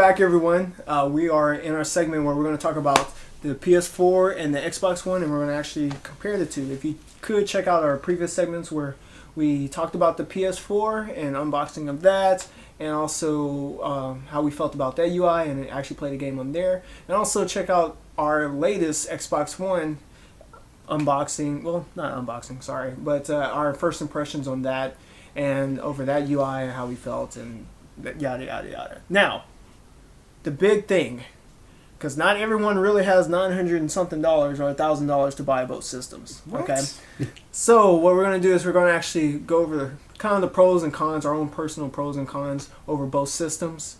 back, everyone. We are in our segment where we're going to talk about the PS4 and the Xbox One, and we're going to actually compare the two. If you could check out our previous segments where we talked about the PS4 and unboxing of that, and also how we felt about that UI and actually played a game on there. And also check out our latest Xbox One unboxing. Well, not unboxing, sorry, but our first impressions on that and over that UI and how we felt and yada yada yada. Now, the big thing, because not everyone really has $900 and something or $1,000 to buy both systems. What? Okay, so what we're going to do is we're going to actually go over kind of the pros and cons, our own personal pros and cons over both systems.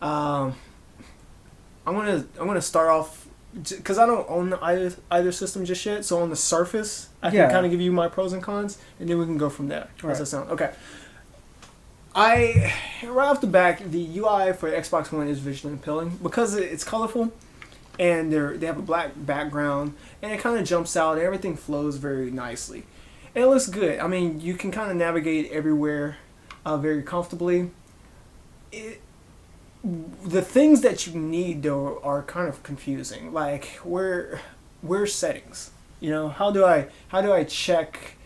I'm gonna start off because I don't own either system just yet. So on the surface, I can kind of give you my pros and cons, and then we can go from there. How does that sound? Okay. Right off the back, the UI for Xbox One is visually appealing because it's colorful, and they have a black background, and it kind of jumps out. And everything flows very nicely, and it looks good. I mean, you can kind of navigate everywhere very comfortably. The things that you need though are kind of confusing. Like where settings? You know, how do I check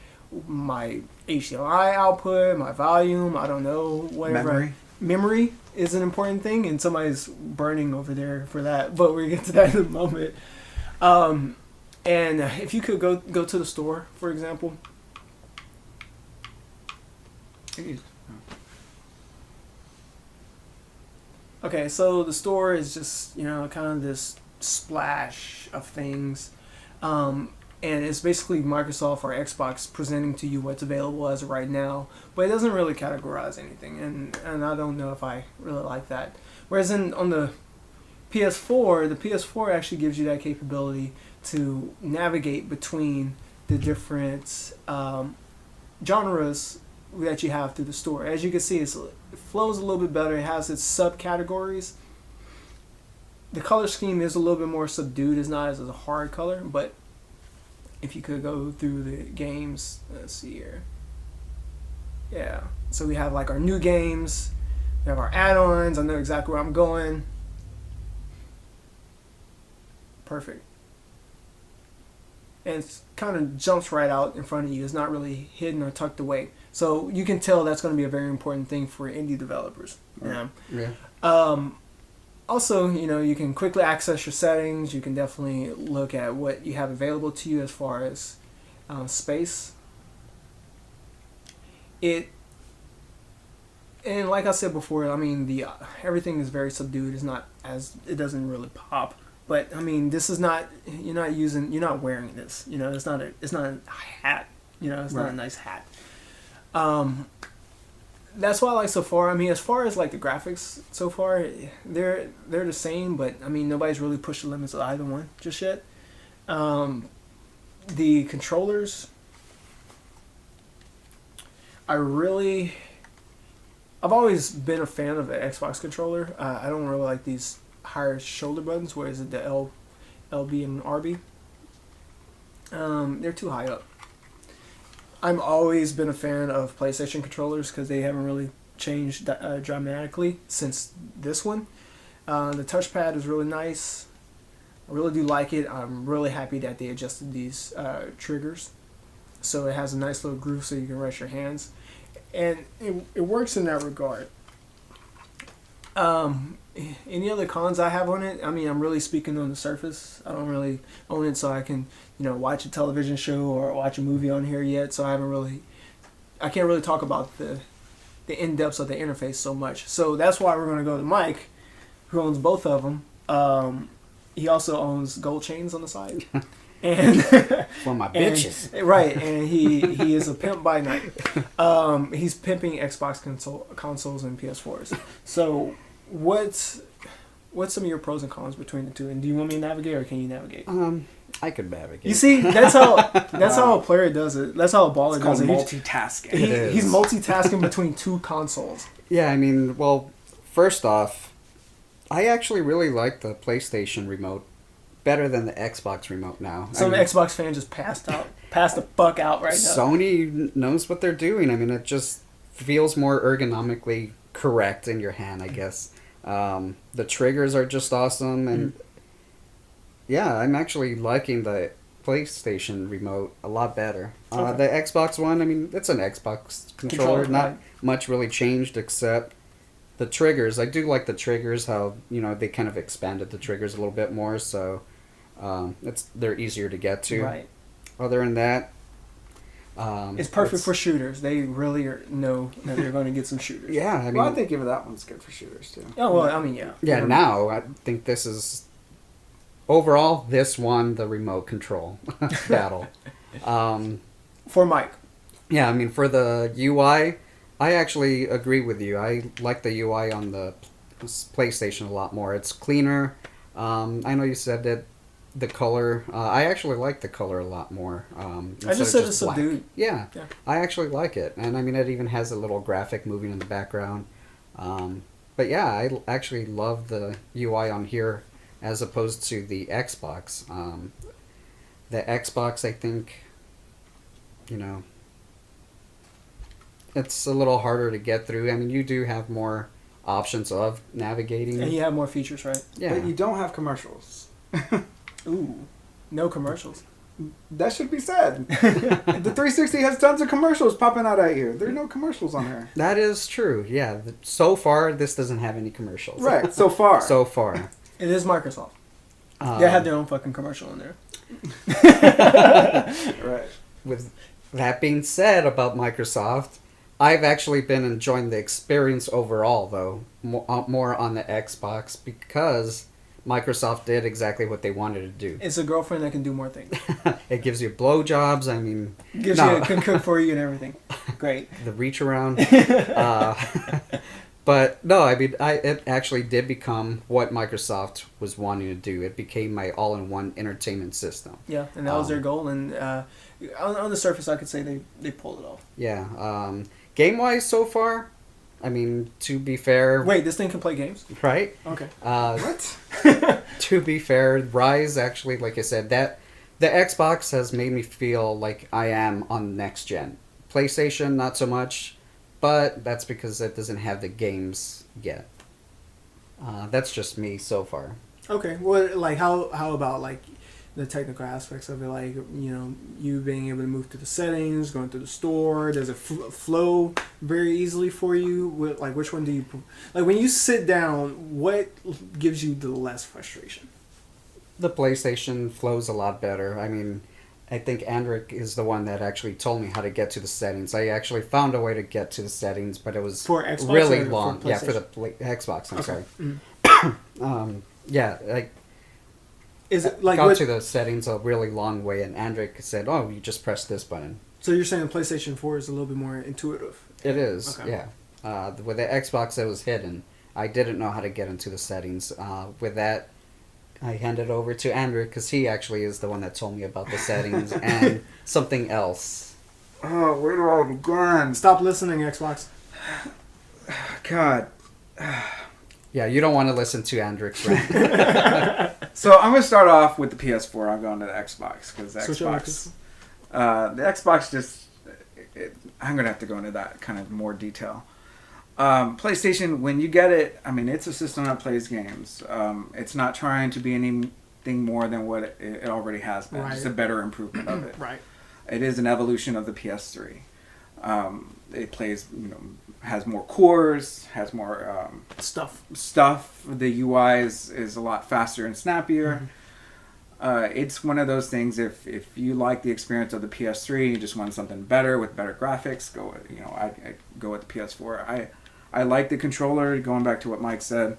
my HDMI output, my volume, I don't know, whatever. Memory is an important thing, and somebody's burning over there for that, but we'll get to that in a moment. And if you could go to the store, for example. Okay, so the store is just, kind of this splash of things. And it's basically Microsoft or Xbox presenting to you what's available as of right now, but it doesn't really categorize anything, and I don't know if I really like that. Whereas on the PS4 actually gives you that capability to navigate between the different genres that you have through the store. As you can see, it flows a little bit better. It has its subcategories. The color scheme is a little bit more subdued. It's not as a hard color, but if you could go through the games, let's see here. Yeah, so we have like our new games, we have our add-ons. I know exactly where I'm going. Perfect. And it kind of jumps right out in front of you. It's not really hidden or tucked away. So you can tell that's going to be a very important thing for indie developers. Yeah. Also, you can quickly access your settings. You can definitely look at what you have available to you as far as space. And like I said before, I mean, everything is very subdued. It doesn't really pop. But I mean, this is not. You're not wearing this. It's not a hat. It's not a nice hat. That's what I like so far. I mean, as far as like the graphics so far, they're the same, but I mean, nobody's really pushed the limits of either one just yet. The controllers, I've always been a fan of the Xbox controller. I don't really like these higher shoulder buttons. Where is it? The L, B, and RB. They're too high up. I've always been a fan of PlayStation controllers because they haven't really changed dramatically since this one. The touchpad is really nice. I really do like it. I'm really happy that they adjusted these triggers. So it has a nice little groove so you can rest your hands. And it works in that regard. Any other cons I have on it? I mean, I'm really speaking on the surface. I don't really own it so I can, watch a television show or watch a movie on here yet. So I can't really talk about the in-depths of the interface so much. So that's why we're going to go to Mike, who owns both of them. He also owns gold chains on the side. And for my bitches. Right, and he is a pimp by night. He's pimping Xbox consoles and PS4s. So what's some of your pros and cons between the two? And do you want me to navigate, or can you navigate? I could navigate. You see, that's how a player does it. That's how a baller does it. Multitasking. He's multitasking between two consoles. Yeah, I mean, well, first off, I actually really like the PlayStation remote better than the Xbox remote now. Some Xbox fans just passed the fuck out right now. Sony knows what they're doing. I mean, it just feels more ergonomically correct in your hand, I guess. The triggers are just awesome, and yeah, I'm actually liking the PlayStation remote a lot better. Okay. The Xbox One, I mean, it's an Xbox controller. Not right. much really changed except the triggers. I do like the triggers, how, they kind of expanded the triggers a little bit more, so they're easier to get to. Right. Other than that, It's perfect for shooters. They really know that they're going to get some shooters. Yeah, I mean, Well, I think even that one's good for shooters too. Oh, well, I mean, yeah. yeah. Now I think this is overall this won the remote control battle. For Mike. Yeah, I mean, for the UI, I actually agree with you. I like the UI on the PlayStation a lot more. It's cleaner. I know you said that the color. I actually like the color a lot more. I just said it's black. subdued. Yeah, Yeah. I actually like it, and I mean, it even has a little graphic moving in the background. But yeah, I actually love the UI on here as opposed to the Xbox. The Xbox, I think, it's a little harder to get through. I mean, you do have more options of navigating. And you have more features, right? Yeah. But you don't have commercials. Ooh. No commercials. That should be said. The 360 has tons of commercials popping out at you. There are no commercials on there. That is true. Yeah. So far, this doesn't have any commercials. Right, so far. So far. It is Microsoft. They have their own fucking commercial in there. Right. With that being said about Microsoft, I've actually been enjoying the experience overall, though, more on the Xbox because Microsoft did exactly what they wanted to do. It's a girlfriend that can do more things. It gives you blowjobs. I mean, Can cook for you and everything. Great. the reach around. But no, I mean, it actually did become what Microsoft was wanting to do. It became my all-in-one entertainment system. Yeah, and that was their goal. And on the surface, I could say they pulled it off. Yeah. Game-wise, so far, I mean, to be fair... Wait, this thing can play games? Right? Okay. What? To be fair, Rise actually, like I said, that the Xbox has made me feel like I am on next gen. PlayStation, not so much, but that's because it doesn't have the games yet. That's just me so far. Okay. Well, like, how about, like, the technical aspects of it? Like, you being able to move through the settings, going through the store. Does it flow very easily for you? Like, which one do you... Like, when you sit down, what gives you the less frustration? The PlayStation flows a lot better. I mean, I think Andric is the one that actually told me how to get to the settings. I actually found a way to get to the settings, but it was For Xbox really or for long. Yeah, for the Xbox, I'm sorry. Yeah, I Is it like got to the settings a really long way, and Andric said, "Oh, you just press this button." So you're saying PlayStation 4 is a little bit more intuitive? It is, Okay. yeah. With the Xbox, it was hidden. I didn't know how to get into the settings. With that, I handed over to Andrew because he actually is the one that told me about the settings and something else. Oh, where do I begin? Stop listening, Xbox. God. Yeah, you don't want to listen to Andric's rant. So I'm going to start off with the PS4. I'll go into the Xbox because the Switch over Xbox... the Xbox just... I'm going to have to go into that kind of more detail. PlayStation, when you get it, I mean, it's a system that plays games. It's not trying to be anything more than what it already has been. Right. Just a better improvement of it. Right. It is an evolution of the PS3. It plays, has more cores, has more Stuff. The UI is a lot faster and snappier. It's one of those things. If you like the experience of the PS3, you just want something better with better graphics. I go with the PS4. I like the controller. Going back to what Mike said,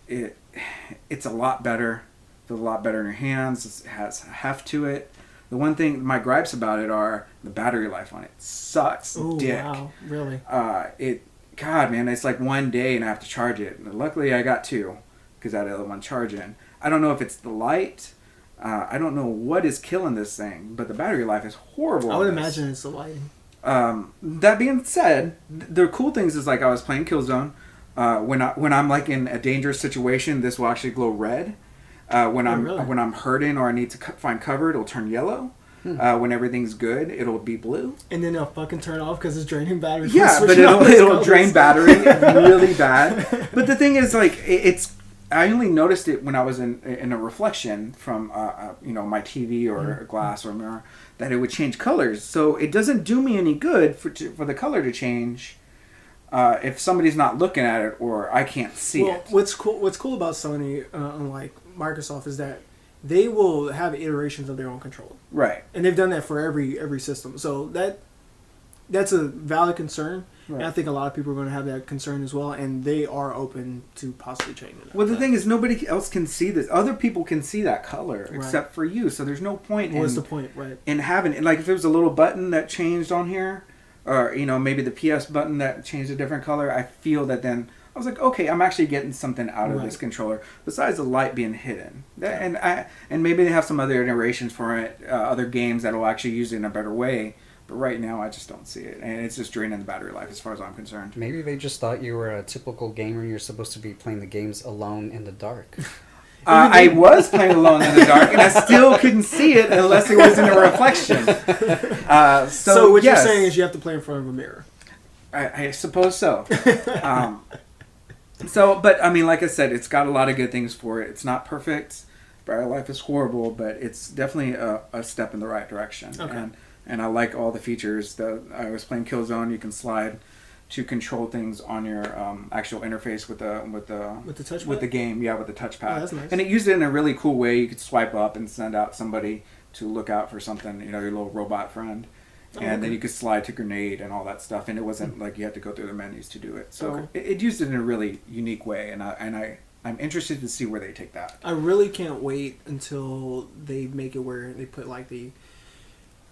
it's a lot better. Feels a lot better in your hands. It has heft to it. The one thing, my gripes about it are the battery life on it sucks. Oh wow! Really? God, man, it's like one day and I have to charge it. And luckily, I got two because I had the other one charging. I don't know if it's the light. I don't know what is killing this thing, but the battery life is horrible. I would imagine it's the lighting. That being said, the cool things is like I was playing Killzone. When I'm like in a dangerous situation, this will actually glow red. When I'm hurting or I need to find cover, it'll turn yellow. When everything's good, it'll be blue. And then it'll fucking turn off because it's draining battery. Yeah, but it'll drain battery really bad. But the thing is, like, I only noticed it when I was in a reflection from my TV or a glass or a mirror, that it would change colors. So it doesn't do me any good for the color to change if somebody's not looking at it or I can't see it. What's cool about Sony, unlike Microsoft, is that they will have iterations of their own controller. Right. And they've done that for every system. So that's a valid concern. Right. And I think a lot of people are going to have that concern as well, and they are open to possibly changing it. Well, the thing is, nobody else can see this. Other people can see that color except for you, so there's no point What's the point, right? In having it. Like, if there was a little button that changed on here, or, maybe the PS button that changed a different color, I feel that then I was like, okay, I'm actually getting something out of this controller besides the light being hidden. And maybe they have some other iterations for it, other games that will actually use it in a better way. But right now, I just don't see it. And it's just draining the battery life as far as I'm concerned. Maybe they just thought you were a typical gamer. You're supposed to be playing the games alone in the dark. I was playing alone in the dark, and I still couldn't see it unless it was in a reflection. So what you're saying is you have to play in front of a mirror. I suppose so. But I mean, like I said, it's got a lot of good things for it. It's not perfect. Battery life is horrible, but it's definitely a step in the right direction. Okay. And I like all the features. I was playing Killzone. You can slide to control things on your actual interface with the touchpad? with the game. Yeah, with the touchpad. Oh, that's nice. And it used it in a really cool way. You could swipe up and send out somebody to look out for something. Your little robot friend. And then you could slide to grenade and all that stuff. And it wasn't like you had to go through the menus to do it. So it used it in a really unique way. And I'm interested to see where they take that. I really can't wait until they make it where they put like the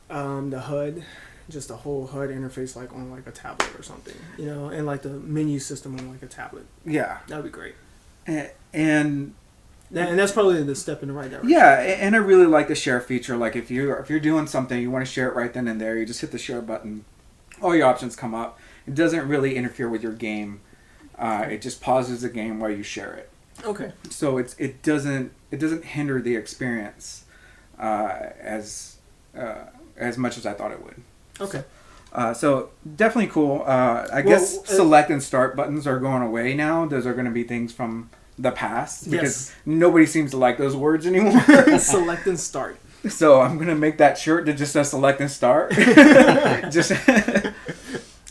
HUD, just the whole HUD interface like on like a tablet or something, and like the menu system on like a tablet. Yeah, that'd be great. And that's probably the step in the right direction. Yeah, and I really like the share feature. Like if you're doing something, you want to share it right then and there, you just hit the share button. All your options come up. It doesn't really interfere with your game. It just pauses the game while you share it. Okay. So it doesn't hinder the experience as much as I thought it would. Okay. So definitely cool. I guess select and start buttons are going away now. Those are going to be things from the past because nobody seems to like those words anymore. Select and start. So I'm going to make that shirt that just says select and start.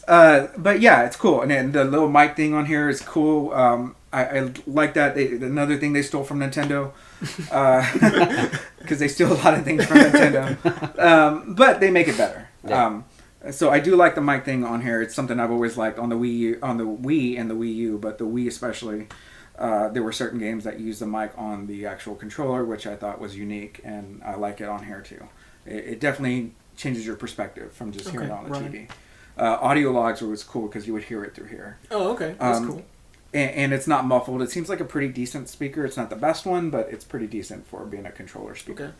But yeah, it's cool. And then the little mic thing on here is cool. I like that. Another thing they stole from Nintendo. Because they steal a lot of things from Nintendo. But they make it better. Yeah. So I do like the mic thing on here. It's something I've always liked on the Wii and the Wii U, but the Wii especially. There were certain games that used the mic on the actual controller, which I thought was unique, and I like it on here too. It definitely changes your perspective from just hearing it on the TV. Audio logs was cool because you would hear it through here. Oh, okay. That's cool. And it's not muffled. It seems like a pretty decent speaker. It's not the best one, but it's pretty decent for being a controller speaker.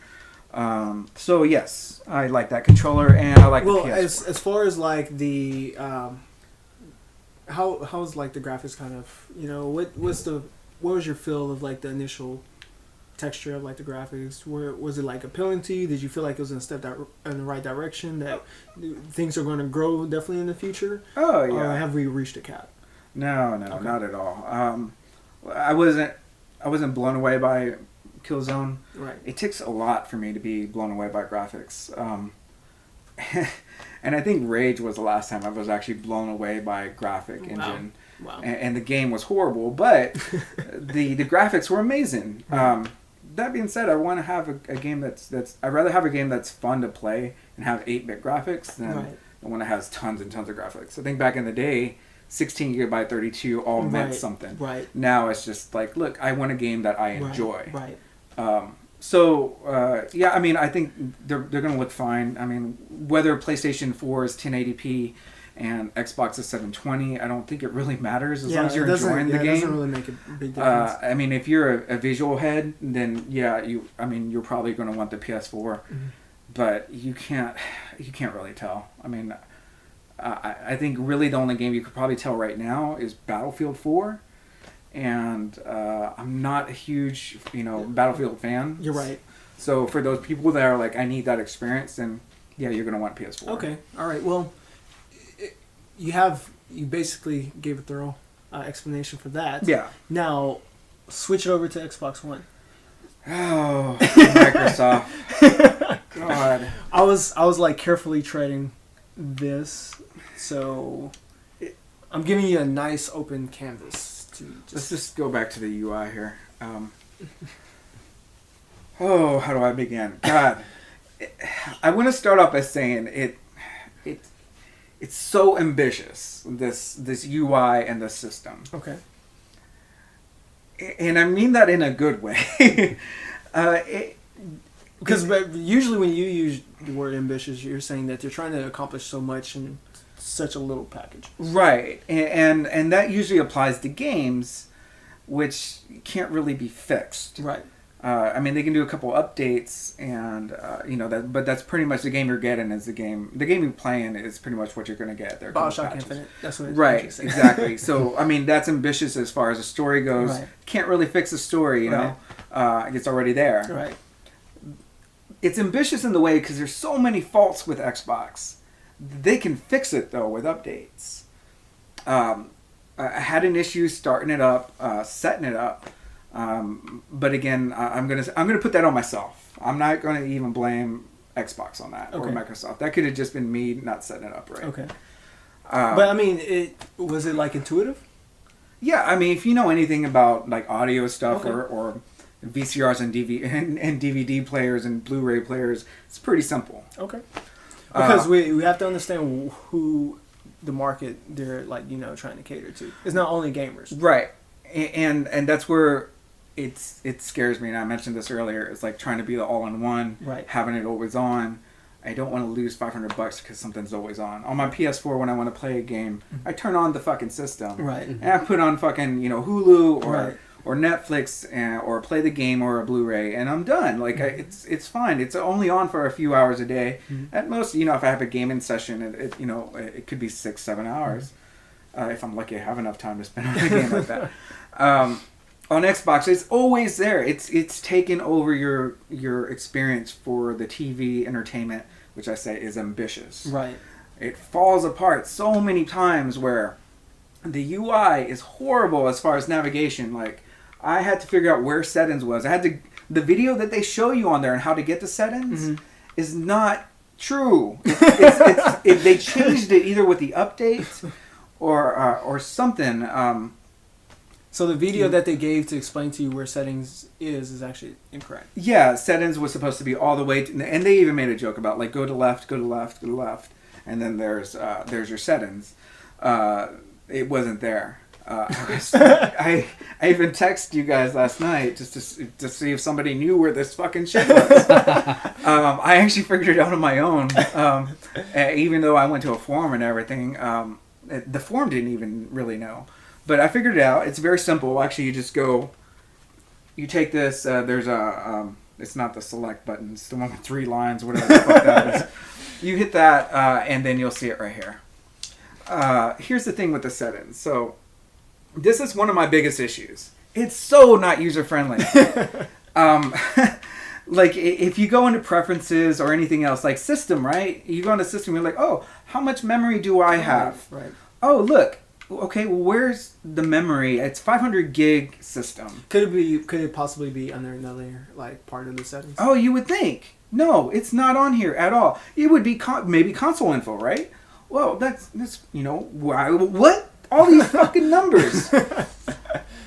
Okay. So yes, I like that controller, and I like the PS4. as far as like the how's like the graphics kind of, what was your feel of like the initial texture of like the graphics? Was it like appealing to you? Did you feel like it was in a step in the right direction, that things are going to grow definitely in the future? Oh yeah. Or have we reached a cap? No, okay. Not at all. I wasn't blown away by Killzone. Right. It takes a lot for me to be blown away by graphics. And I think Rage was the last time I was actually blown away by a graphic engine. Wow. And the game was horrible, but the graphics were amazing. That being said, I want to have a game that's I'd rather have a game that's fun to play and have 8-bit graphics than one that has tons and tons of graphics. I think back in the day, 16 gigabyte 32 all meant something. Right. Now it's just like, look, I want a game that I enjoy. Right. Yeah, I mean, I think they're going to look fine. I mean, whether PlayStation 4 is 1080p and Xbox is 720, I don't think it really matters as long as you're enjoying the game. It doesn't really make a big difference. I mean, if you're a visual head, then yeah, you're probably going to want the PS4, but you can't really tell. I mean, I think really the only game you could probably tell right now is Battlefield 4. And I'm not a huge, Battlefield fan. You're right. So for those people that are like, I need that experience, then yeah, you're gonna want PS4. Okay. All right. Well, you basically gave a thorough explanation for that. Yeah. Now, switch it over to Xbox One. Oh, Microsoft. God. I was like carefully treading this, so I'm giving you a nice open canvas to Let's just go back to the UI here. How do I begin? God, I want to start off by saying it's so ambitious, this UI and this system. Okay. And I mean that in a good way. Because usually when you use the word ambitious, you're saying that they're trying to accomplish so much in such a little package. Right, and that usually applies to games, which can't really be fixed. Right. I mean, they can do a couple updates, and but that's pretty much the game you're getting is the game. The game you're playing is pretty much what you're going to get. There, BioShock Infinite. That's what. Right. Exactly. So I mean, that's ambitious as far as the story goes. Right. Can't really fix the story, you know. It's already there. Right. It's ambitious in the way because there's so many faults with Xbox. They can fix it though with updates. I had an issue starting it up, setting it up. But again, I'm gonna put that on myself. I'm not gonna even blame Xbox on that or Microsoft. That could have just been me not setting it up right. Okay. But I mean, was it like intuitive? Yeah, I mean, if you know anything about like audio stuff or VCRs and DVD players and Blu-ray players, it's pretty simple. Okay. Because we have to understand who the market they're trying to cater to. It's not only gamers. Right. And that's where it scares me, and I mentioned this earlier. It's like trying to be the all-in-one, right? Having it always on. I don't want to lose $500 because something's always on. On my PS4, when I want to play a game, I turn on the fucking system, right? And I put on fucking Hulu or Netflix or play the game or a Blu-ray, and I'm done. Like it's fine. It's only on for a few hours a day. At most, if I have a gaming session, it could be 6-7 hours. If I'm lucky, I have enough time to spend on a game like that. On Xbox, it's always there. It's taken over your experience for the TV entertainment, which I say is ambitious. Right. It falls apart so many times where the UI is horrible as far as navigation. Like, I had to figure out where settings was. The video that they show you on there and how to get the settings is not true. They changed it either with the update or something. So the video that they gave to explain to you where settings is actually incorrect. Yeah, settings was supposed to be all the way and they even made a joke about like go to left, go to left, go to left, and then there's your settings. It wasn't there. I even texted you guys last night just to see if somebody knew where this fucking shit was. I actually figured it out on my own, even though I went to a forum and everything. The forum didn't even really know. But I figured it out. It's very simple. Actually, you just go... You take this... there's a... it's not the select button. It's the one with 3 lines, whatever the fuck that is. You hit that, and then you'll see it right here. Here's the thing with the settings. So, this is one of my biggest issues. It's so not user-friendly. Like, if you go into preferences or anything else, like system, right? You go into system, you're like, oh, how much memory do I have? Right. Oh, look. Okay, well, where's the memory? It's 500 gig system. Could it possibly be under another part of the settings? Oh, you would think. No, it's not on here at all. It would be maybe console info, right? Well, that's why? What? All these fucking numbers.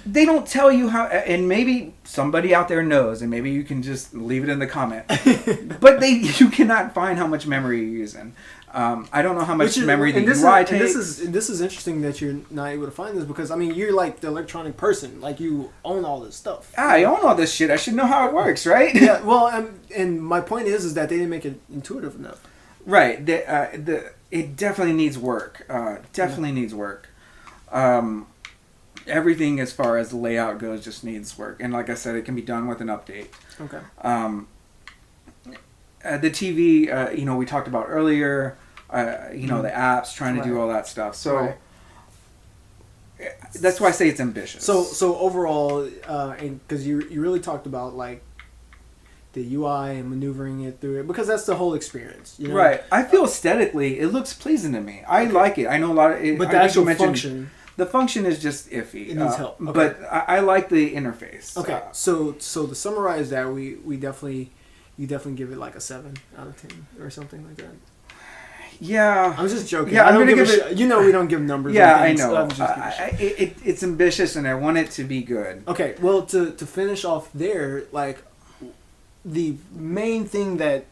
They don't tell you how, and maybe somebody out there knows, and maybe you can just leave it in the comment. But you cannot find how much memory you're using. I don't know how much memory the UI takes. This is interesting that you're not able to find this because, I mean, you're like the electronic person. Like, you own all this stuff. I own all this shit. I should know how it works, right? Yeah, well, and my point is that they didn't make it intuitive enough. Right. It definitely needs work. Needs work. Everything as far as the layout goes just needs work. And like I said, it can be done with an update. Okay. The TV, we talked about earlier, the apps, trying to do all that stuff. So that's why I say it's ambitious. So overall, because you really talked about the UI and maneuvering it through it, because that's the whole experience. You know? Right. I feel aesthetically, it looks pleasing to me. I like it. I know a lot of it. But the actual function. The function is just iffy. It needs help. Okay. But I like the interface. Okay. So to summarize that, you definitely give it like a 7 out of 10 or something like that. Yeah. I'm just joking. Yeah, I'm gonna give it. You know, we don't give numbers. Yeah, on things, I know. So I'm just giving shit. It's ambitious, and I want it to be good. Okay. Well, to finish off there, like the main thing that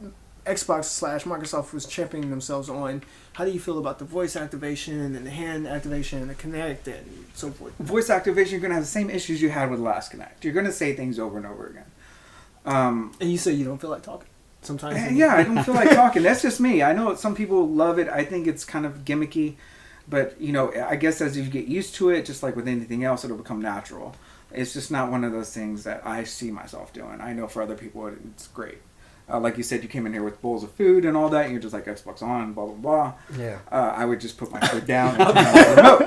Xbox/Microsoft was championing themselves on. How do you feel about the voice activation and the hand activation and the Kinect and so forth? Voice activation, you're going to have the same issues you had with last Kinect. You're going to say things over and over again. And you say you don't feel like talking sometimes. Yeah, I don't feel like talking. That's just me. I know some people love it. I think it's kind of gimmicky. But, you know, I guess as you get used to it, just like with anything else, it'll become natural. It's just not one of those things that I see myself doing. I know for other people it's great. Like you said, you came in here with bowls of food and all that, and you're just like Xbox on, blah, blah, blah. Yeah. I would just put my foot down and turn on the remote.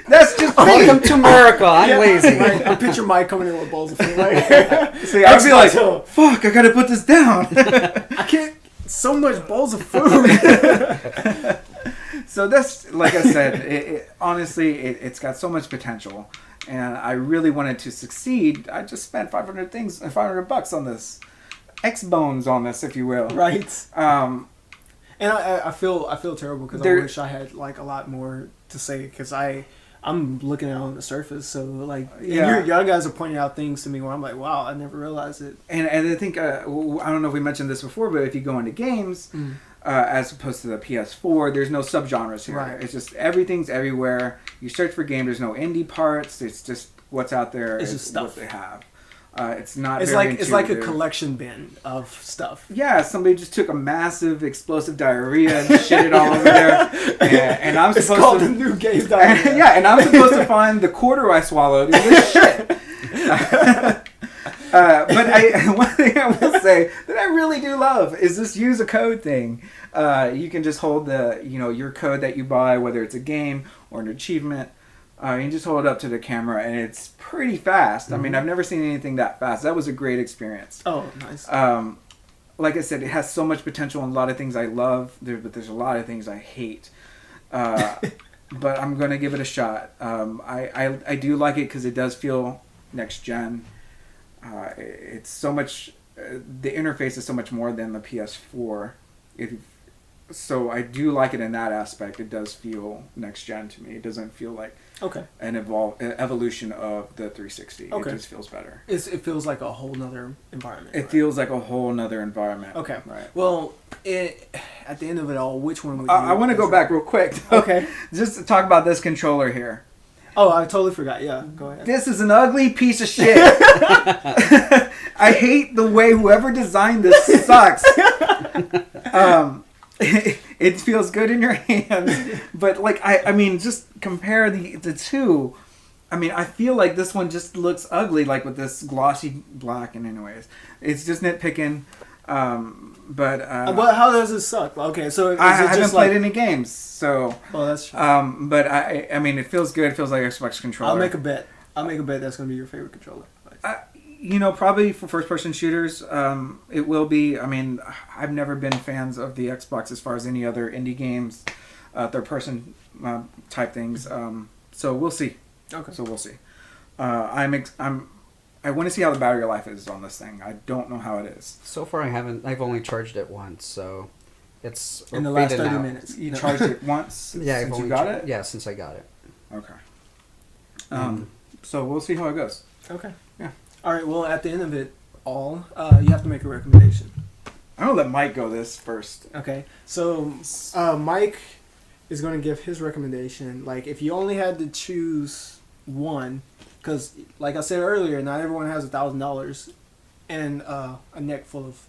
That's just me. Welcome to America. I'm lazy. Right. I picture Mike coming in with bowls of food. Like, See, I'd be like, fuck, I gotta put this down. I can't, so much bowls of food. So that's, like I said, honestly, it's got so much potential. And I really wanted to succeed. I just spent $500 on this. X-bones on this, if you will. Right. And I feel terrible because I wish I had like a lot more to say, because I'm looking at it on the surface. So like, yeah, y'all guys are pointing out things to me where I'm like, wow, I never realized it. And I think I don't know if we mentioned this before, but if you go into games, as opposed to the PS4, there's no subgenres here. Right. It's just everything's everywhere. You search for game. There's no indie parts. It's just what's out there. It's just stuff what they have. It's not. It's very it's like a intuitive. collection bin of stuff. Yeah, somebody just took a massive explosive diarrhea and shit it all over there, and I'm supposed it's called to the new games diarrhea. yeah, and I'm supposed to find the quarter I swallowed in this shit. But one thing I will say that I really do love is this use a code thing. You can just hold your code that you buy, whether it's a game or an achievement. You can just hold it up to the camera, and it's pretty fast. Mm-hmm. I mean, I've never seen anything that fast. That was a great experience. Oh, nice. Like I said, it has so much potential and a lot of things I love, but there's a lot of things I hate. But I'm going to give it a shot. I do like it because it does feel next gen. It's so much. The interface is so much more than the PS4. So I do like it in that aspect. It does feel next gen to me. It doesn't feel like an evolution of the 360. Okay. It just feels better. It feels like a whole nother environment. It feels like a whole nother environment. Okay. Right. Well, at the end of it all, which one would you... I want to go back real quick. Okay. Just to talk about this controller here. Oh, I totally forgot. Yeah, go ahead. This is an ugly piece of shit. I hate the way whoever designed this sucks. It feels good in your hands, but like I mean, just compare the two. I mean, I feel like this one just looks ugly, like with this glossy black. And anyways, it's just nitpicking. But how does it suck? Okay, so I haven't played any games, so. Oh, that's true. But I mean, it feels good. It feels like Xbox controller. I'll make a bet that's gonna be your favorite controller. Probably for first-person shooters, it will be. I mean, I've never been fans of the Xbox as far as any other indie games, third-person type things. So we'll see. Okay. So we'll see. I want to see how the battery life is on this thing. I don't know how it is. So far, I've only charged it once, so it's in the last 30 out. minutes. You charged it once. Yeah, since you got it. Yeah, since I got it. Okay. So we'll see how it goes. Okay. Yeah. All right. Well, at the end of it all, you have to make a recommendation. I'm gonna let Mike go this first. Okay. So Mike is going to give his recommendation. Like, if you only had to choose one, because like I said earlier, not everyone has $1,000 and a neck full of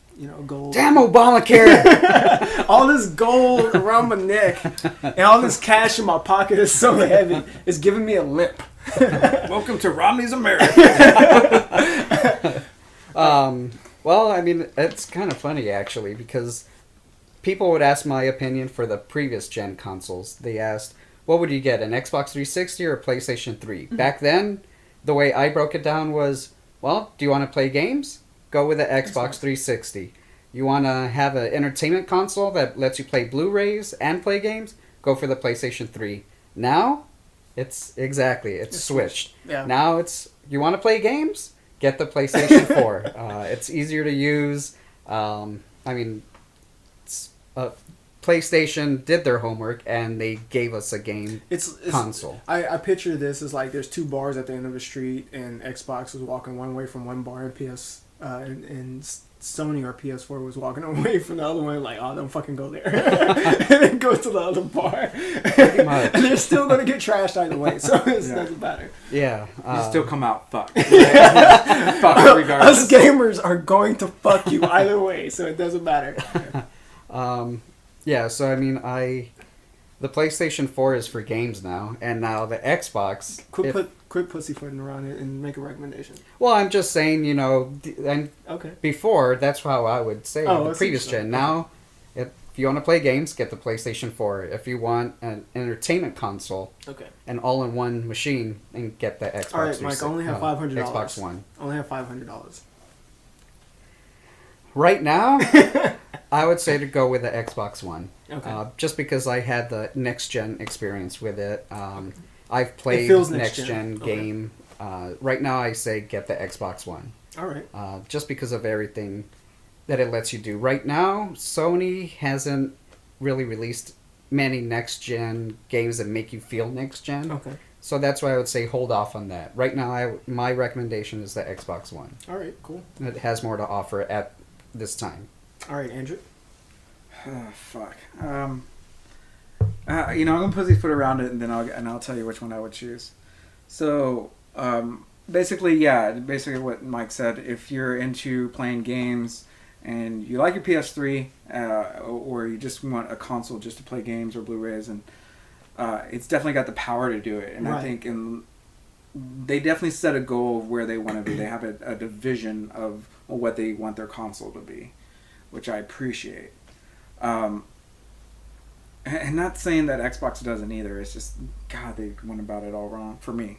gold. Damn Obamacare! All this gold around my neck and all this cash in my pocket is so heavy. It's giving me a limp. Welcome to Romney's America. Well, I mean, it's kind of funny, actually, because people would ask my opinion for the previous gen consoles. They asked, what would you get, an Xbox 360 or a PlayStation 3? Mm-hmm. Back then, the way I broke it down was, well, do you want to play games? go with the Xbox 360. You want to have an entertainment console that lets you play Blu-rays and play games? Go for the PlayStation 3. Now, it's switched. Yeah. Now you want to play games? Get the PlayStation 4. It's easier to use. PlayStation did their homework and they gave us a game console. I picture this as like there's two bars at the end of the street, and Xbox was walking one way from one bar, and and Sony or PS4 was walking away from the other one. Like, oh, don't fucking go there, and then go to the other bar. And they're still gonna get trashed either way, so it doesn't matter. Yeah, you still come out fucked. Fuck regardless. Us gamers are going to fuck you either way, so it doesn't matter. Yeah, so I mean, the PlayStation 4 is for games now, and now the Xbox. Quit pussyfooting around it and make a recommendation. Well, I'm just saying, and before that's how I would say the previous gen. Now, if you want to play games, get the PlayStation 4. If you want an entertainment console, an all-in-one machine, and get the Xbox. All right, Mike. I only have $500. Xbox One. I only have $500. Right now, I would say to go with the Xbox One. Okay. Just because I had the next-gen experience with it. I've played next-gen game. Right now, I say get the Xbox One. All right. Just because of everything that it lets you do. Right now, Sony hasn't really released many next-gen games that make you feel next-gen. Okay. So that's why I would say hold off on that. Right now, my recommendation is the Xbox One. All right, cool. It has more to offer at this time. All right, Andrew. Oh, fuck. I'm gonna pussyfoot around it, and then I'll tell you which one I would choose. So, basically what Mike said. If you're into playing games and you like your PS3, or you just want a console just to play games or Blu-rays, and it's definitely got the power to do it. And I think they definitely set a goal of where they want to be. They have a division of what they want their console to be, which I appreciate. And not saying that Xbox doesn't either. It's just, God, they went about it all wrong for me.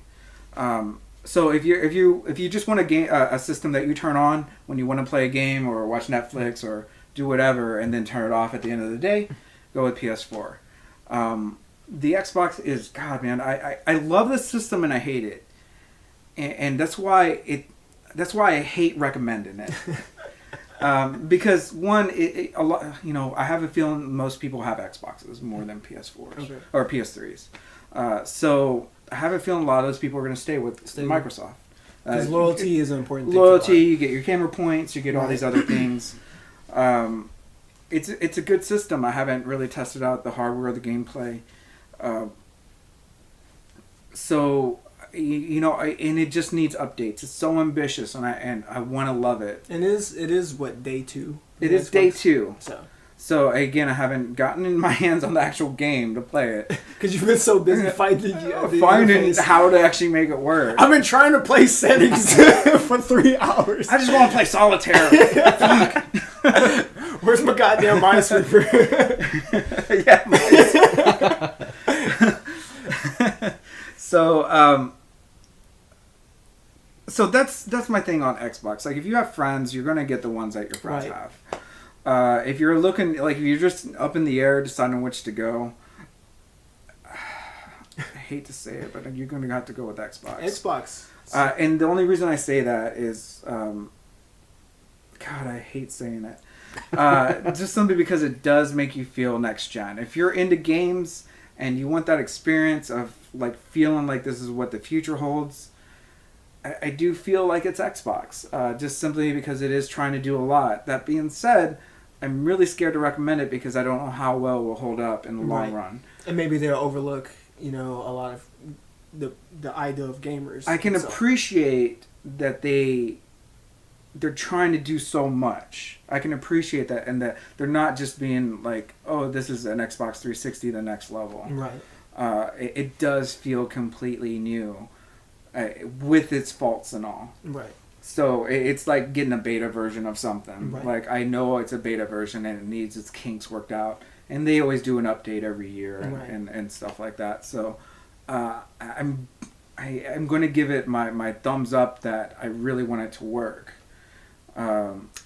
So if you just want a system that you turn on when you want to play a game or watch Netflix or do whatever, and then turn it off at the end of the day, go with PS4. The Xbox is, God, man, I love this system and I hate it, and that's why I hate recommending it. Because one, a lot, I have a feeling most people have Xboxes more than PS4s or PS3s. So I have a feeling a lot of those people are going to stay with Microsoft. Because loyalty is an important thing. Loyalty, you get your camera points, you get all these other things. It's a good system. I haven't really tested out the hardware or the gameplay. And it just needs updates. It's so ambitious, and I want to love it. And it is what, day 2? It is day 2. So again, I haven't gotten in my hands on the actual game to play it because you've been so busy finding how to actually make it work. I've been trying to play settings for 3 hours. I just want to play solitaire. Where's my goddamn Minesweeper? Yeah. So that's my thing on Xbox. Like, if you have friends, you're gonna get the ones that your friends have. If you're looking, like, if you're just up in the air deciding which to go, I hate to say it, but you're gonna have to go with Xbox. And the only reason I say that is, God, I hate saying it. Just simply because it does make you feel next gen. If you're into games and you want that experience of like feeling like this is what the future holds, I do feel like it's Xbox. Just simply because it is trying to do a lot. That being said, I'm really scared to recommend it because I don't know how well it will hold up in the long run. And maybe they'll overlook, a lot of the idea of gamers. I can appreciate that they're trying to do so much. I can appreciate that, and that they're not just being like, oh, this is an Xbox 360, the next level. Right. It does feel completely new, with its faults and all. Right. So it's like getting a beta version of something. Right. Like, I know it's a beta version and it needs its kinks worked out. And they always do an update every year and stuff like that. So I'm going to give it my thumbs up that I really want it to work.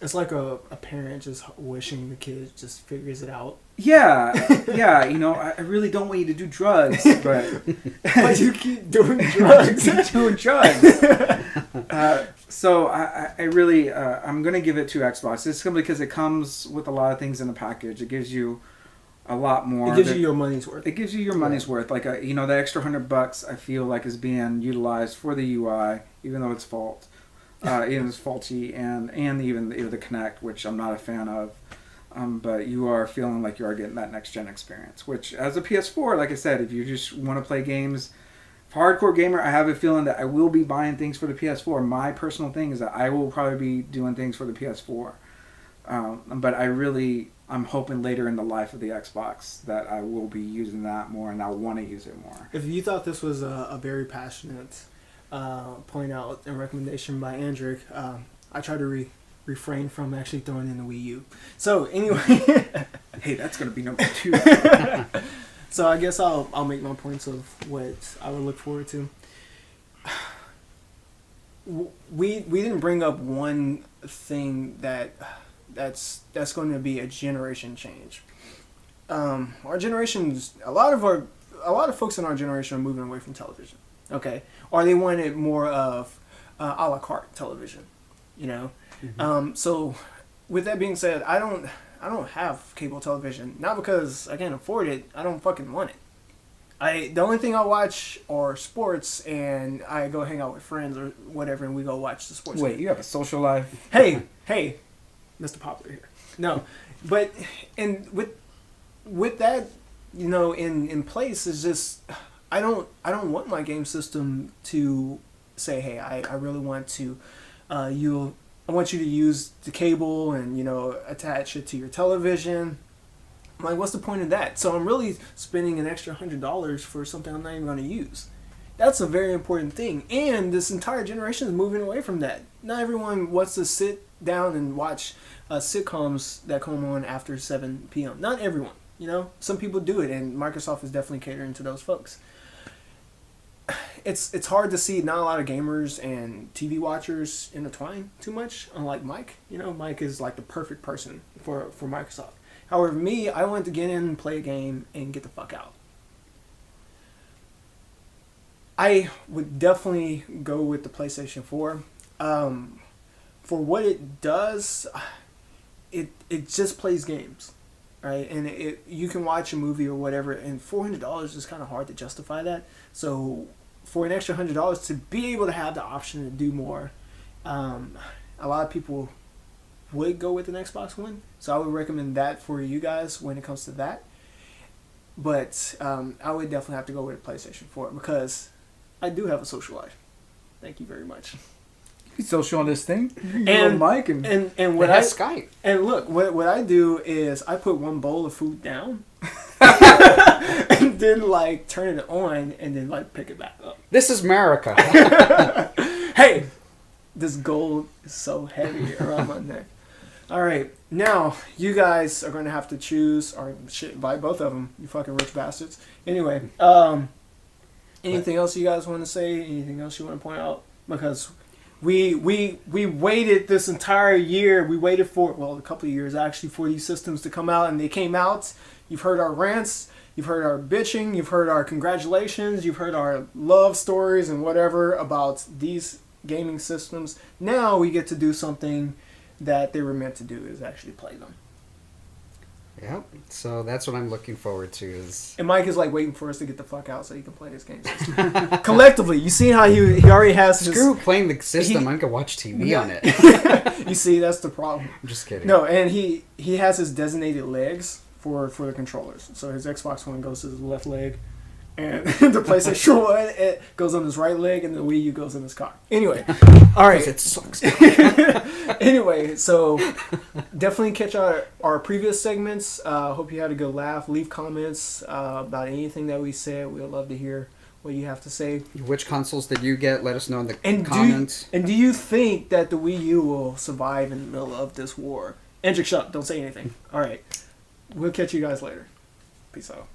It's like a parent just wishing the kid just figures it out. Yeah, you know, I really don't want you to do drugs, but But you keep doing drugs. keep doing drugs. So I really, I'm going to give it to Xbox. It's simply because it comes with a lot of things in the package. It gives you a lot more. It gives you your money's worth. It gives you your money's worth. Like, you know, the extra $100 I feel like is being utilized for the UI, even though it's even it's faulty, and even the Kinect, which I'm not a fan of. But you are feeling like you are getting that next gen experience. Which, as a PS4, like I said, if you just want to play games, hardcore gamer, I have a feeling that I will be buying things for the PS4. My personal thing is that I will probably be doing things for the PS4. But I'm hoping later in the life of the Xbox that I will be using that more, and I want to use it more. If you thought this was a very passionate point out and recommendation by Andric, I try to refrain from actually throwing in the Wii U. So anyway, Hey, that's going to be number 2. so I guess I'll make my points of what I would look forward to. We didn't bring up one thing that's going to be a generation change. Our generations, a lot of folks in our generation are moving away from television. Okay, or they wanted more of a la carte television, you know. Mm-hmm. So with that being said, I don't have cable television, not because I can't afford it. I don't fucking want it. The only thing I watch are sports, and I go hang out with friends or whatever, and we go watch the sports. Wait, you have a social life? Hey, Mr. Popular here. No, but and with that, you know, in place is just I don't want my game system to say, hey, I really want to I want you to use the cable and, you know, attach it to your television. I'm like, what's the point of that? So I'm really spending an extra $100 for something I'm not even going to use. That's a very important thing. And this entire generation is moving away from that. Not everyone wants to sit down and watch sitcoms that come on after 7 p.m. Not everyone, you know. Some people do it, and Microsoft is definitely catering to those folks. It's hard to see not a lot of gamers and TV watchers intertwine too much, unlike Mike. You know, Mike is like the perfect person for Microsoft. However, me, I want to get in and play a game and get the fuck out. I would definitely go with the PlayStation 4. For what it does, it just plays games, right? And you can watch a movie or whatever, and $400 is kind of hard to justify that. So for an extra $100 to be able to have the option to do more, a lot of people would go with an Xbox One. So I would recommend that for you guys when it comes to that. But I would definitely have to go with a PlayStation 4 because I do have a social life. Thank you very much. You can social on this thing. And Mike and what It has Skype. And look, what I do is I put one bowl of food down and then like turn it on and then like pick it back up. This is America. Hey, this gold is so heavy around my neck. All right, now you guys are going to have to choose, or shit, buy both of them, you fucking rich bastards. Anyway, anything else you guys want to say? Anything else you want to point out? Because we waited this entire year. We waited for, well, a couple of years actually, for these systems to come out, and they came out. You've heard our rants. You've heard our bitching. You've heard our congratulations. You've heard our love stories and whatever about these gaming systems. Now we get to do something that they were meant to do, is actually play them. Yep. So that's what I'm looking forward to. Is And Mike is like waiting for us to get the fuck out so he can play his game system. Collectively, you see how he already has his... screw playing the system. I can watch TV on it. You see, that's the problem. I'm just kidding. No, and he has his designated legs for the controllers. So his Xbox One goes to his left leg, and the PlayStation 1 it goes on his right leg, and the Wii U goes in his car. Anyway, all right. It sucks. Anyway, so definitely catch our previous segments. Hope you had a good laugh. Leave comments about anything that we said. We would love to hear what you have to say. Which consoles did you get? Let us know in the And comments. Do you think that the Wii U will survive in the middle of this war? Andrew, shut up. Don't say anything. All right. We'll catch you guys later. Peace out.